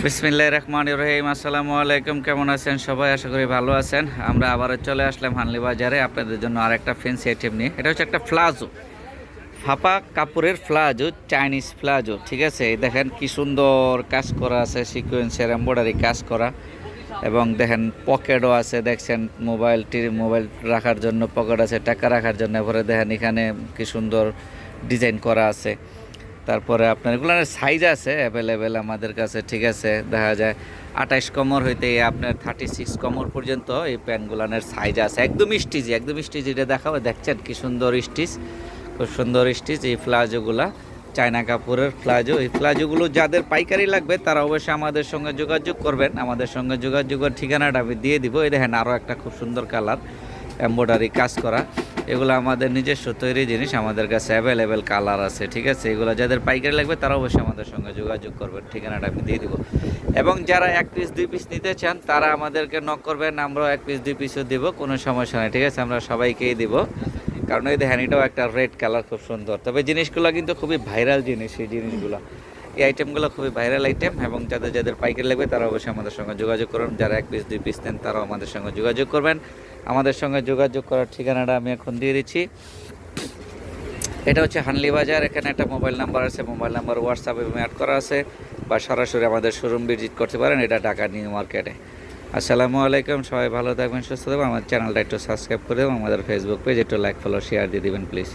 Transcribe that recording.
বিসমিল্লাহির রহমানির রহিম। আসসালামু আলাইকুম। কেমন আছেন সবাই? আশা করি ভালো আছেন। আমরা আবারও চলে আসলাম হানলি বাজারে আপনাদের জন্য আরেকটা ফ্যান্সি আইটেম নিয়ে। এটা হচ্ছে একটা প্লাজো, ফাপা কাপড়ের প্লাজো, চাইনিজ প্লাজো। ঠিক আছে, এই দেখেন কি সুন্দর কাজ করা আছে, সিকোয়েন্সের এমব্রয়ডারি কাজ করা, এবং দেখেন পকেটও আছে। দেখছেন মোবাইল রাখার জন্য পকেট আছে, টাকা রাখার জন্য। এরপরে দেখেন এখানে কি সুন্দর ডিজাইন করা আছে। তারপরে আপনার এগুলোর সাইজ আছে অ্যাভেলেবেল আমাদের কাছে। ঠিক আছে, দেখা যায় 28 কমর হইতে আপনার 36 কমর পর্যন্ত এই প্যান্টগুলানের সাইজ আছে। একদম স্টিচ এটা দেখাবো। দেখছেন কি সুন্দর স্টিচ, খুব সুন্দর স্টিচ এই প্লাজোগুলা, চায়না কাপড়ের প্লাজো। এই প্লাজোগুলো যাদের পাইকারি লাগবে তারা অবশ্যই আমাদের সঙ্গে যোগাযোগ করবেন। আমাদের সঙ্গে যোগাযোগের ঠিকানাটা আমি দিয়ে দিব। এই দেখেন আরও একটা খুব সুন্দর কালার, এমব্রয়ডারি কাজ করা। এগুলো আমাদের নিজস্ব তৈরি জিনিস, আমাদের কাছে অ্যাভেলেবেল কালার আছে। ঠিক আছে, এগুলো যাদের পাইকারি লাগবে তারা অবশ্যই আমাদের সঙ্গে যোগাযোগ করবেন, ঠিকানাটা আমি দিয়ে দিব। এবং যারা 1 পিস 2 পিস নিতে চান তারা আমাদেরকে নক করবেন, আমরাও 1 পিস 2 পিসও দিব, কোনো সমস্যা নেই। ঠিক আছে, আমরা সবাইকেই দিব। কারণ এই দেখেন এটাও একটা রেড কালার, খুব সুন্দর। তবে জিনিসগুলো কিন্তু খুবই ভাইরাল জিনিস, এই জিনিসগুলো, এই আইটেমগুলো খুবই ভাইরাল আইটেম। এবং যাদের পাইকারি লাগবে তারা অবশ্যই আমাদের সঙ্গে যোগাযোগ করুন। যারা 1 পিস 2 পিস নেন তারাও আমাদের সঙ্গে যোগাযোগ করবেন। আমাদের সঙ্গে যোগাযোগ করার ঠিকানাটা আমি এখন দিয়ে দিচ্ছি। এটা হচ্ছে হানলি বাজার। এখানে একটা মোবাইল নাম্বার আছে, মোবাইল নাম্বার হোয়াটসঅ্যাপে অ্যাড করা আছে, বা সরাসরি আমাদের শোরুম ভিজিট করতে পারেন। এটা ঢাকা নিউ মার্কেটে। আসসালামু আলাইকুম, সবাই ভালো থাকবেন, সুস্থ থাকবেন। আমার চ্যানেলটা একটু সাবস্ক্রাইব করে দেবেন, আমাদের ফেসবুক পেজ একটু লাইক ফলো শেয়ার দিয়ে দেবেন প্লিজ।